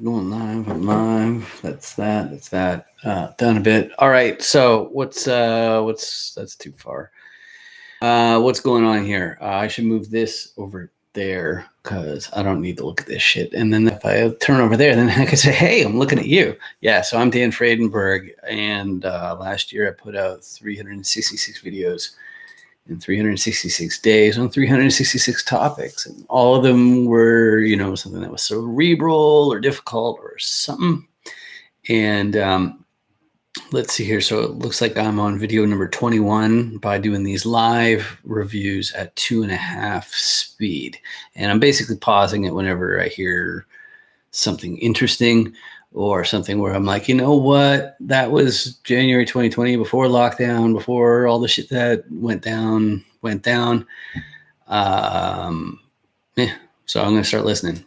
going live. That's that. Done a bit. All right. So what's that's too far. What's going on here? I should move this over there because I don't need to look at this shit. And then if I turn over there, then I can say, hey, I'm looking at you. Yeah. So I'm Dan Fredenberg. And last year I put out 366 videos in 366 days on 366 topics. And all of them were, something that was cerebral or difficult or something. And let's see here. So it looks like I'm on video number 21 by doing these live reviews at 2.5 speed. And I'm basically pausing it whenever I hear something interesting or something where I'm like, you know what? That was January 2020, before lockdown, before all the shit that went down. Yeah. So I'm going to start listening.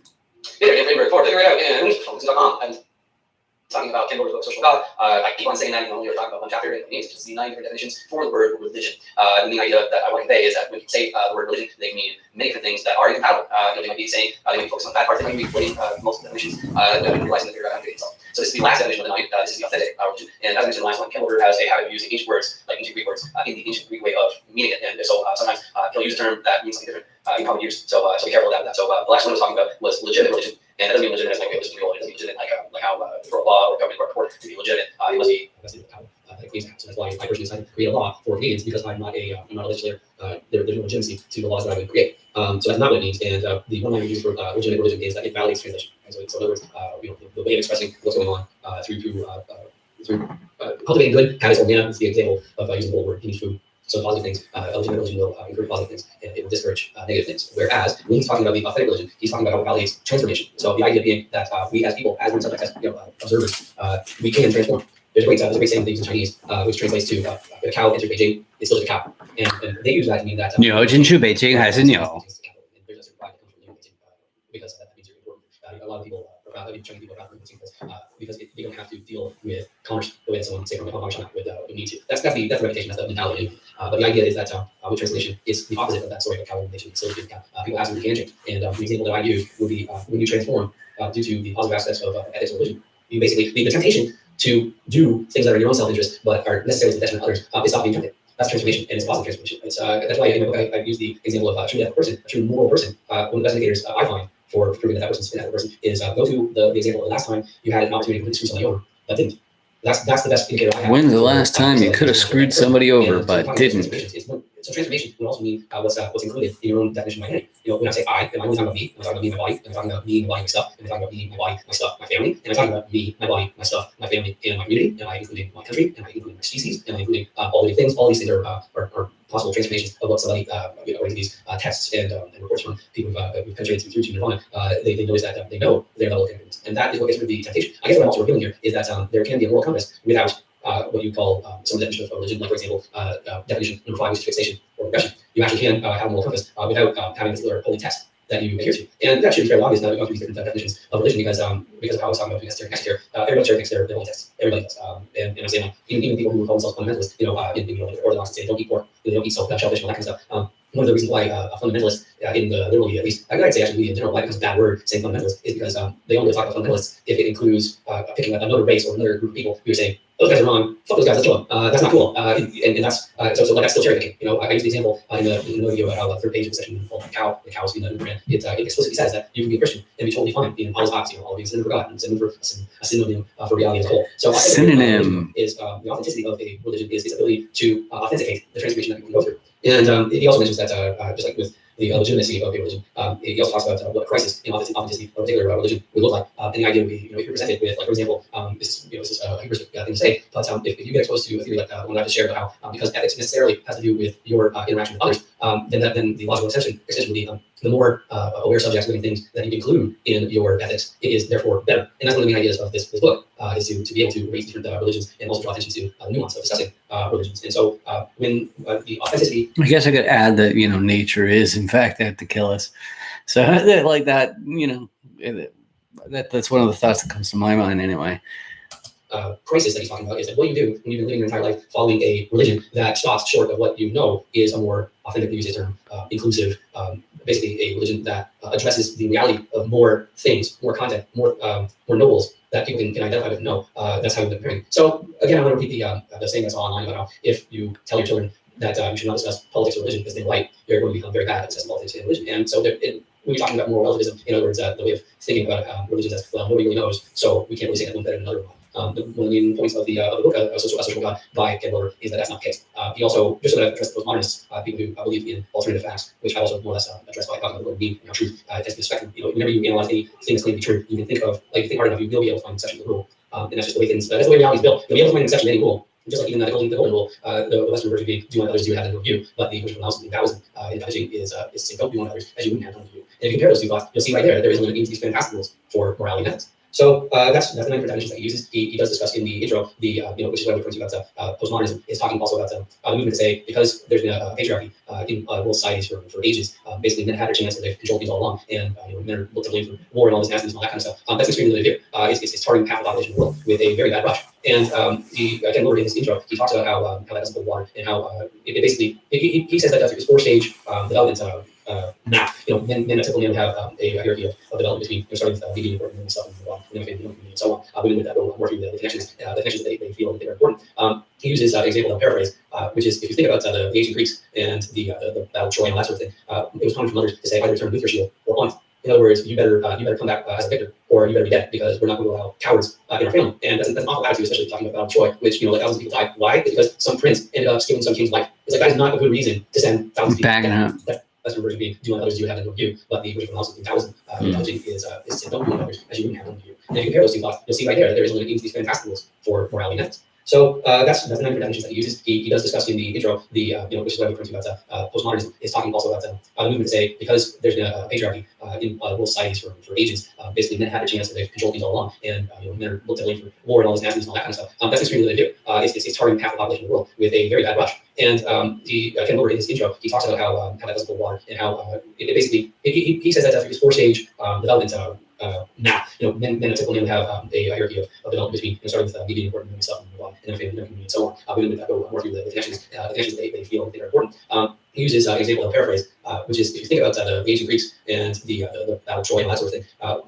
Talking about Ken Wilber's book, Social God. I keep on saying that, we are talking about one chapter, and it means just the 9 different definitions for the word religion. And the idea that I want to convey is that when you say the word religion, they can mean many different things that are incompatible. They might be saying, they might be focused on the bad parts, they might be putting multiple definitions, realizing that they're contradicting themselves. So this is the last definition of the 9, this is the authentic religion. And as I mentioned in the last one, Ken Wilber has a habit of using ancient words, like ancient Greek words, in the ancient Greek way of meaning it. And so sometimes he'll use a term that means something different in common use. So be careful of that. So the last one I was talking about was legitimate religion. And that doesn't mean legitimate as like it doesn't mean legitimate like how for a law or government or a court to be legitimate. It must be how it claims to have. So that's why I personally decided to create a law for Canadians, because I'm not a legislator. There's no legitimacy to the laws that I would create. So that's not what it means. And the one line we use for legitimate religion is that it validates translation. And so in other words, the way of expressing what's going on through cultivating good habits or manna is the example of using the whole word. He means food. So positive things, legitimate religion will encourage positive things, and it will discourage negative things. Whereas when he's talking about the authentic religion, he's talking about how it validates transformation. So the idea being that we as people, as subjects, as observers, we can transform. There's a great saying they use in Chinese, which translates to if a cow enters Beijing, it's still just a cow. And they use that to mean that 牛进去北京还是牛。 because that means you're important. A lot of people, Chinese people, are not because they don't have to deal with commerce the way that someone, say, from a Hong Kong shop would need to. That's the reputation, that's the mentality. But the idea is that with translation, it's the opposite of that story of colonization. So people ask them to change. And the example that I use would be when you transform due to the positive aspects of ethics or religion, you basically the temptation to do things that are in your own self-interest but are necessarily to the detriment of others is not being tempted. That's transformation, and it's positive transformation. It's that's why in my book I use the example of a true ethical person, a true moral person. One of the best indicators I find for proving that person's an ethical person is go to the example of the last time you had an opportunity to screw somebody over but didn't. That's the best indicator I have. When's the last time you could have screwed somebody over but didn't? So transformation would also mean what's included in your own definition of identity. When I say I, am I only talking about me? Am I talking about me, my body? Am I talking about me, my body, my stuff? Am I talking about me, my body, my stuff, my family? Am I talking about me, my body, my stuff, my family, and my community? Am I including my country? Am I including my species? Am I including all these things? All these things are possible transformations of what somebody, according to these tests and reports from people who've penetrated through to Nirvana, they notice that they know their level of ignorance. And that is what gets rid of the temptation. I guess what I'm also revealing here is that there can be a moral compass without what you call some definition of religion, like for example, definition number 5, which is fixation or regression. You actually can have a moral compass without having a particular holy text that you adhere to. And that should be fairly obvious now that we go through these different definitions of religion because of how I was talking about necessary next year. Everybody cherry picks their holy text. Everybody does. And I'm saying like even people who call themselves fundamentalists, in Orthodox say they don't eat pork, they don't eat shellfish and all that kind of stuff. One of the reasons why a fundamentalist, in the liberal media at least, I'd say actually media in general, why it becomes a bad word saying fundamentalist, is because they only talk about fundamentalists if it includes picking another race or another group of people who are saying, those guys are wrong, fuck those guys, let's kill them. That's not cool. And that's, so like that's still cherry picking. I use the example in the video about how the third page of the section called the cows being the brand. It explicitly says that you can be a Christian and be totally fine in all spots, all being synonym for God and synonym for a synonym for reality as a whole. So synonym is the authenticity of a religion is its ability to authenticate the transformation that we can go through. And he also mentions that just like with the legitimacy of a religion, he also talks about what a crisis in authenticity of a particular religion would look like. And the idea would be, if you're presented with, like for example, this is a hubristic thing to say, but if you get exposed to a theory like one that I just shared about how because ethics necessarily has to do with your interaction with others, then the logical extension would be the more aware subjects living things that you include in your ethics, it is therefore better. And that's one of the main ideas of this book, is to be able to raise different religions and also draw attention to the nuance of discussing religions. And so when the authenticity... I guess I could add that, nature is in fact out to kill us. So like that, that's one of the thoughts that comes to my mind anyway. crisis that he's talking about is like, what do you do when you've been living your entire life following a religion that stops short of what you know is a more authentic, to use the term, inclusive, basically a religion that addresses the reality of more things, more content, more nobles that people can identify with. No, that's how you're preparing. So again, I want to repeat the saying that's online about how if you tell your children that you should not discuss politics or religion because they're white, you're going to become very bad at discussing politics and religion. And so when you're talking about moral relativism, in other words, the way of thinking about religions as, well, nobody really knows, so we can't really say that one better than another one. One of the main points of the book, Social God by Ken Wilber, is that that's not the case. He also, just so that I've addressed postmodernists, people who believe in alternative facts, which I also more or less addressed by talking about the word mean, truth, tends to be a spectrum. Whenever you analyze anything that's claimed to be true, you can think of, like, if you think hard enough, you will be able to find an exception to the rule. And that's just the way things, that's the way reality is built. You'll be able to find an exception to any rule. Just like even the golden rule, the Western version would be do unto others as you would have them do you, but the version of Taoism in Beijing is saying don't do unto others as you wouldn't have them do you. And if you compare those two thoughts, you'll see right there is a limit to these fantastic rules for morality and ethics. So that's the 9 different definitions that he uses. He does discuss in the intro which is what I'm referring to about postmodernism, is talking also about the movement to say because there's been a patriarchy in world societies for ages, basically men had a chance and they've controlled things all along, and men are looked to blame for war and all this nastiness and all that kind of stuff. That's extremely limited. It's targeting half the population of the world with a very bad brush. And Ken Wilber in his intro, he talks about how that doesn't hold water and how it basically he says that through this 4-stage development map. Men typically have a hierarchy of development between starting with medium important and stuff and so on. Women with that will work through the connections that they feel that they're important. He uses an example of paraphrase, which is if you think about the ancient Greeks and the battle of Troy and all that sort of thing, it was common from others to say either return with your shield or on. In other words, you better come back as a victor, or you better be dead, because we're not going to allow cowards in our family. And that's an awful attitude, especially talking about Troy, which like thousands of people died. Why? It's because some prince ended up stealing some king's life. It's like that is not a good reason to send thousands of people dead. That's the version being do unto others you would have them do you, but the version also in Taoism, is don't do unto others as you wouldn't have them do you. And if you compare those two thoughts, you'll see right there that there is only these fantastic rules for morality and ethics. So that's the 9 different definitions that he uses. He does discuss in the intro which is what I'm referring to about postmodernism, is talking also about the movement to say because there's been a patriarchy in world societies for ages, basically men had a chance that they've controlled things all along, and men are looked to blame for war and all this nastiness and all that kind of stuff. That's extremely limited. It's targeting half the population of the world with a very bad brush. And Ken Wilber in his intro, he talks about how that doesn't hold water and how it basically he says that through this 4-stage development map, men typically have a hierarchy of development between starting with medium important and stuff and then family and so on. Women with that go more through the connections they feel that they are important. He uses an example of paraphrase, which is if you think about the ancient Greeks and the battle of Troy and all that sort of thing,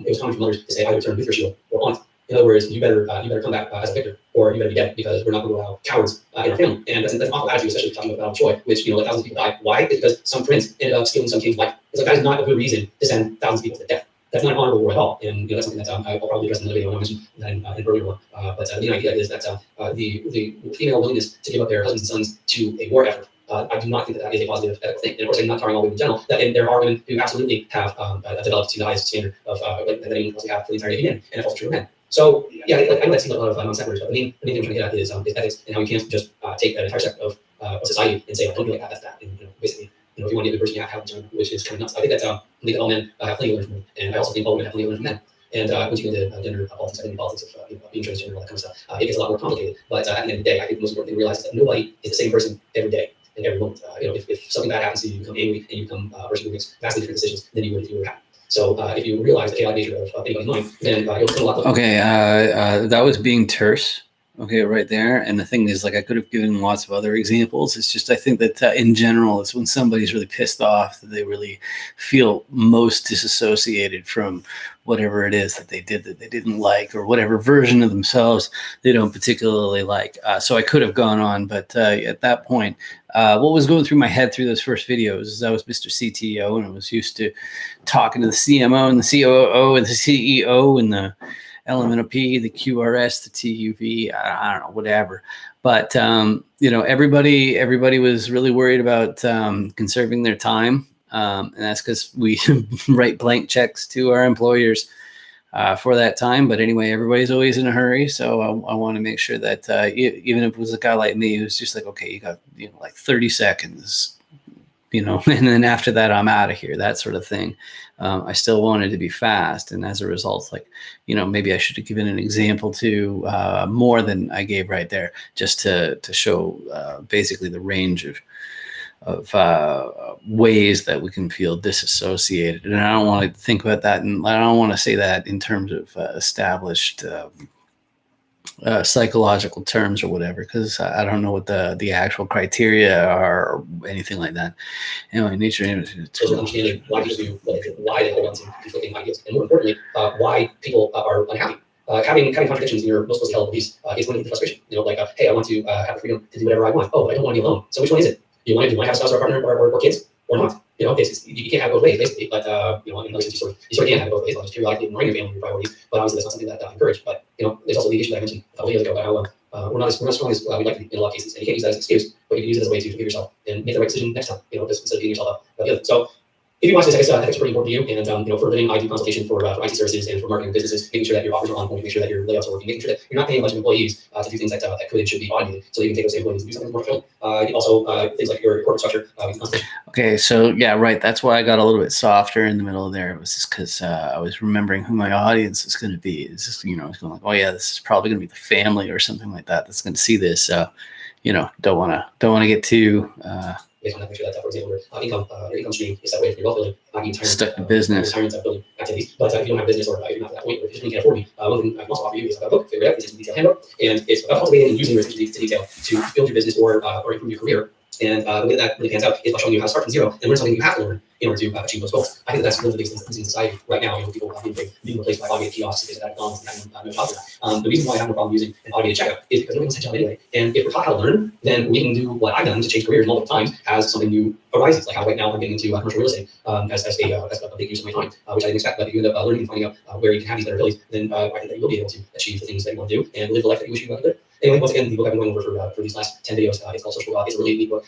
it was common from others to say either return with your shield or on. In other words, you better come back as a victor, or you better be dead, because we're not going to allow cowards in our family. And that's an awful attitude, especially talking about Battle of Troy, which like thousands of people died. Why? It's because some prince ended up stealing some king's life. It's like that is not a good reason to send thousands of people to death. That's not an honorable war at all, and that's something that I'll probably address in another video when I mention that in an earlier one. But the main idea is that the female willingness to give up their husbands and sons to a war effort, I do not think that is a positive thing. And of course, I'm not targeting all women in general. That there are women who absolutely have developed to the highest standard of that anyone else have for the entire human, and it's also true of men. So yeah, I know that seems like a lot of non-sequiturs, but the main thing I'm trying to get at is ethics, and how you can't just take an entire sect of society and say, don't do like that, that's that. And basically, if you want to be a good person, you have to have a which is kind of nuts. I think that all men have plenty to learn from men, and I also think all women have plenty to learn from men. And once you get into gender politics, identity politics of being transgender and all that kind of stuff, it gets a lot more complicated. But at the end of the day, I think the most important thing to realize is that nobody is the same person every day and every moment. If something bad happens to you, you become angry and you become a person who makes vastly different decisions than you would if you were happy. So if you realize the chaotic nature of anybody's mind, then you'll become a lot closer. Okay, that was being terse. Okay, right there. And the thing is, like, I could have given lots of other examples. It's just, I think that in general, it's when somebody's really pissed off that they really feel most disassociated from whatever it is that they did that they didn't like, or whatever version of themselves they don't particularly like. So I could have gone on, but at that point, what was going through my head through those first videos is I was Mr. CTO, and I was used to talking to the CMO and the COO and the CEO and the LMNOP, the QRS, the TUV, I don't know, whatever. But, everybody was really worried about conserving their time. And that's because we write blank checks to our employers for that time. But anyway, everybody's always in a hurry. So I want to make sure that even if it was a guy like me who's just like, okay, you got like 30 seconds, and then after that, I'm out of here, that sort of thing. I still wanted to be fast. And as a result, maybe I should have given an example to more than I gave right there, just to show basically the range of ways that we can feel disassociated. And I don't want to think about that. And I don't want to say that in terms of established psychological terms or whatever, because I don't know what the actual criteria are or anything like that. Anyway, nature. So understanding why people do what they do, why they hold on to conflicting ideas, and more importantly, why people are unhappy. Having contradictions in your most closely held beliefs is going to lead to frustration. Like, hey, I want to have the freedom to do whatever I want. Oh, but I don't want to be alone. So which one is it? Do you want to have a spouse or a partner or kids or not? You can't have both ways basically. But in other sense, you sort of can have it both ways. I'll just periodically ignoring your family and your priorities. But obviously, that's not something that I encourage. But there's also the issue that I mentioned a couple days ago about how we're not as strong as we'd like to be in a lot of cases, and you can't use that as an excuse. But you can use it as a way to forgive yourself and make the right decision next time. Just instead of beating yourself up about the other. So if you watch this, I guess it's pretty important to you. And for a living, I do consultation for IT services and for marketing businesses, making sure that your offers are on point, making sure that your layouts are working, making sure that you're not paying a bunch of employees to do things that could and should be automated, so that you can take those employees and do something more fulfilling. Also, things like your corporate structure. Okay, so yeah, right. That's why I got a little bit softer in the middle of there. It was just because I was remembering who my audience is going to be. It's just I was going like, oh yeah, this is probably going to be the family or something like that that's going to see this. Don't want to get too. Based on that, make sure that, for example, your income stream is that way for your wealth building, stuck to business, retirement building activities. But if you don't have business, or if you're not to that point, or if you just can't afford me, one thing I can also offer you is a book, Figure It Out. It's a detailed handbook, and it's about cultivating and using your attention to detail to build your business or improve your career. And the way that really pans out is by showing you how to start from zero and learn something you have to learn in order to achieve those goals. I think that's one of the biggest things in society right now. People being replaced by automated kiosks, things like that, McDonald's, and having no job for that. The reason why I have no problem using an automated checkout is because nobody wants to job anyway. And if we're taught how to learn, then we can do what I've done to change careers multiple times as something new arises. Like how right now I'm getting into commercial real estate as a big use of my time, which I didn't expect. But if you end up learning and finding out where you can have these better abilities, then I think that you will be able to achieve the things that you want to do and live the life that you wish you could. Anyway, once again, the book I've been going over for these last 10 videos, it's called Social. It's a really neat book.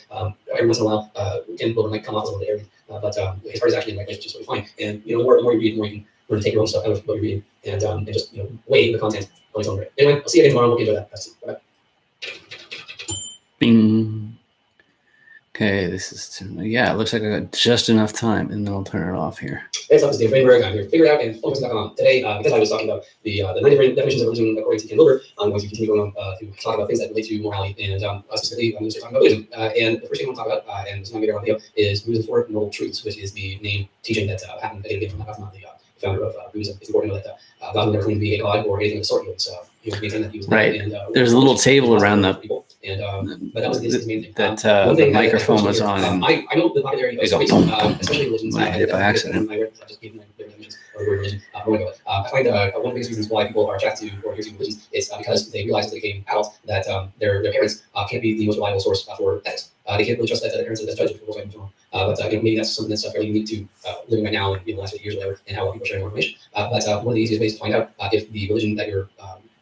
Every once in a while, again, book might come off as a little bit arrogant, but his heart is actually in the right place, which is really fine. And the more you read, the more you can learn to take your own stuff out of what you're reading and just weigh the content on its own right. Anyway, I'll see you again tomorrow. Hope you enjoy that. That's it. Bye. Bing. Okay, this is it looks like I got just enough time, and then I'll turn it off here. Hey, what's up? It's Dave Greenberg. I'm here to figure it out and focus.com. Today, because I was talking about the 9 different definitions of religion according to Ken Wilber, I'm going to continue going on to talk about things that relate to morality, and specifically, I'm going to start talking about religion. And the first thing I want to talk about, and this is my video, is Buddhism for Noble Truths, which is the main teaching that happened again from the founder of Buddhism. It's important to know that God will never claim to be a god or anything of the sort. He was maintain that he was right. And, there's a little table around the people. And but that was his main thing. That the microphone was on. And I know the popularity of stories, especially religions. I hit it by accident. I just gave them their definitions of religion. I find one of the biggest reasons why people are attracted to or using religions is because they realize as they became adults that their parents can't be the most reliable source for ethics. They can't really trust that their parents as judges for what's right and wrong. But maybe that's something that's fairly unique to living right now and the last 50 years or whatever, and how people are sharing more information. But one of the easiest ways to find out if the religion that you're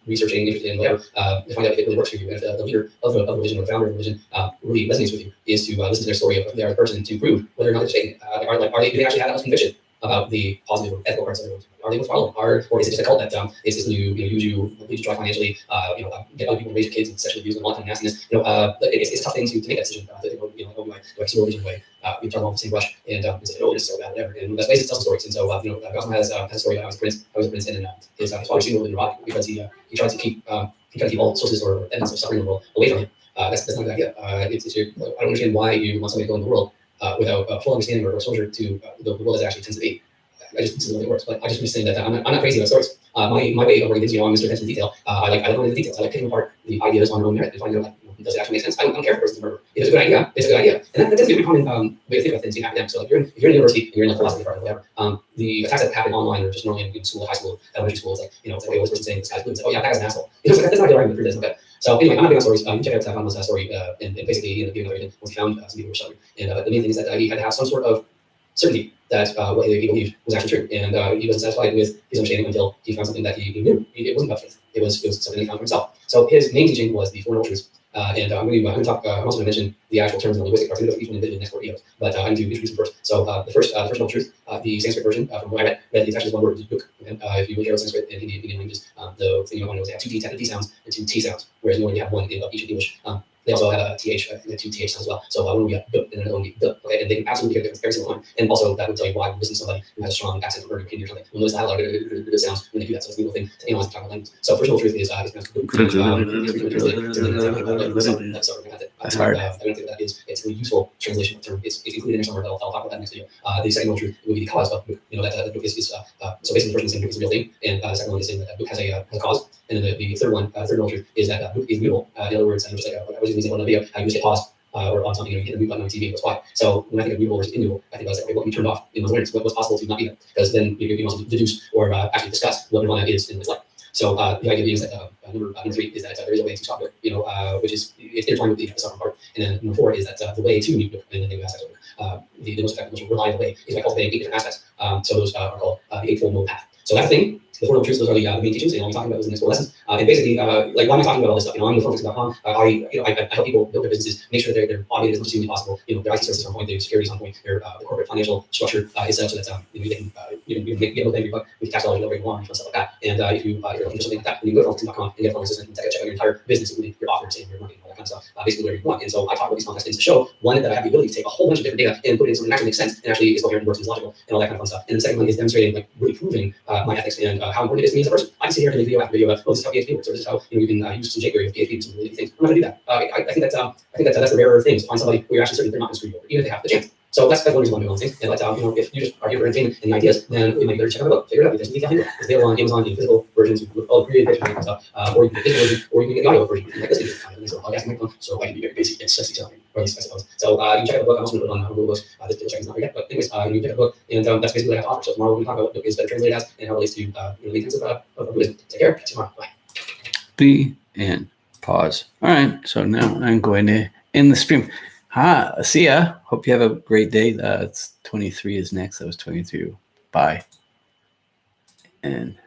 researching, interested in, whatever, to find out if it really works for you, and if the leader of the religion or the founder of the religion really resonates with you, is to listen to their story of their person to prove whether or not they're taking it. Do they actually have that conviction about the positive or ethical parts of their religion? Are they worth following? Or is it just a cult that is this new, use you, lead you to try financially, get other people to raise your kids and sexually abuse them, all kind of nastiness? It's a tough thing to make that decision. Do I see religion away? You talk about the same brush and say, oh, this is so bad, whatever. And that's basically tells stories. And so, Gautam has a story. I was a prince, and his father seemed really neurotic because he tried to keep all sources or evidence of suffering in the world away from him. That's not a good idea. I don't understand why you want somebody to go in the world without full understanding or exposure to the world as it actually tends to be. This is the way it works, but I just saying that I'm not crazy about stories. My way of working is, I'm Mr. Attention to Detail. I like going into the details. I like picking apart the ideas on their own merit and finding out, does it actually make sense? I don't care if a person's a murderer. If it's a good idea, it's a good idea. And that tends to be a common way to think about things in academics. So if you're in university and you're in philosophy department or whatever, the attacks that happen online or just normally in school, high school, elementary school, it's like, it's like, this person saying this guy's blue. It's like, oh yeah, that guy's an asshole. That's not a good argument for this. Okay. So anyway, I'm not big on stories. You can check out Gautam's story, and basically he ended up giving everything once he found some people who were suffering. And the main thing is that he had to have some sort of certainty that what he believed was actually true, and he wasn't satisfied with his understanding until he found something that he knew. It wasn't about faith; it was something he found for himself. So his main teaching was the Four Noble Truths, and I'm going to talk. I'm also going to mention the actual terms in the linguistic parts. I'm going to each one in the next 4 videos, but I'm going to introduce them first. So the first noble truth, the Sanskrit version from what I read the attached is one word, is book. And if you look at Sanskrit and Indian languages, the thing you want to know is they have 2 D sounds and 2 T sounds, whereas normally you have one in each in English. They also have a TH, I think 2 TH sounds as well. So one would be a B and another one would be D. Okay, and they can absolutely hear the difference every single time. And also that would tell you why you're listening to somebody who has a strong accent from Urdu or something. You'll notice how loud it sounds when they do that. So it's a little thing to analyze the talking language. So first noble truth is That's hard. I don't think that is it's a useful translation of the term. It's included in there somewhere. I'll talk about that next video. The second one truth would be the cause of book. That the book is so basically the first one is saying book is a real thing, and the second one is saying that book has a cause. And then the third one, third noble truth is that book is mutable. In other words, just like I was using one in the video, how you just hit pause. Or on something, you hit the mute button on TV and goes quiet. So when I think of mutable versus immutable, I think about okay, what you turned off in those awareness, what was possible to not be there, because then you can also deduce or actually discuss what nirvana is in its life. So the idea is that number 3 is that there is a way to stop it, which is it's intertwined with the suffering part. And then number 4 is that the way to mute it, and then the aspects of it. The most effective, most reliable way is by cultivating 8 different aspects. So those are called the Eightfold Mode Path. So that's the thing. The Four Noble Truths, those are the main teachings, and I'll be talking about those in the next 4 lessons. And basically, like, why am I talking about all this stuff? I'm the I help people build their businesses, make sure they're automated as much as humanly possible. Their IT services are on point, their security is on point, their corporate financial structure is set up so that you can get a little buck with tax dollars, whatever you want, and stuff like that. And if you're looking for something like that, then you go to Fulton.com and get a phone assistant and check out your entire business, including your offers and your marketing, all that kind of stuff, basically whatever you want. And so I talk about these complex things to show, one, that I have the ability to take a whole bunch of different data and put it in something that actually makes sense and actually is coherent, works, and is logical, and all that kind of fun stuff. And the second one is demonstrating, like, really proving my ethics and how important it is to me as a person. I can sit here and make video after video of, this is how PHP works, or this is how you can use some jQuery with PHP to some really things. I'm not gonna do that. I think that's the rarer thing, to find somebody where you're actually certain they're not going to screw you over, even if they have the chance. So that's one reason why I'm doing things. And if you just are here for entertainment and ideas, then it might be better to check out the book, figure it out. There's detailed handle. It's available on Amazon in physical versions with all the creative pictures and stuff, or you can get the version, or you can get the audio version. Like this video, I'll ask my phone, so I can be very basic and sexy telling, or at least I suppose. So you can check out the book. I'm also going to put it on Google Books. This video check is not there yet, but anyways, you can check out the book, and that's basically what I have to offer. So tomorrow we're going to talk about what the book is better translated as and how it relates to the maintenance of Buddhism. Take care. See you tomorrow. Bye. Be and pause. All right. So now I'm going to end the stream. See ya. Hope you have a great day. It's 23 is next. That was 22. Bye. And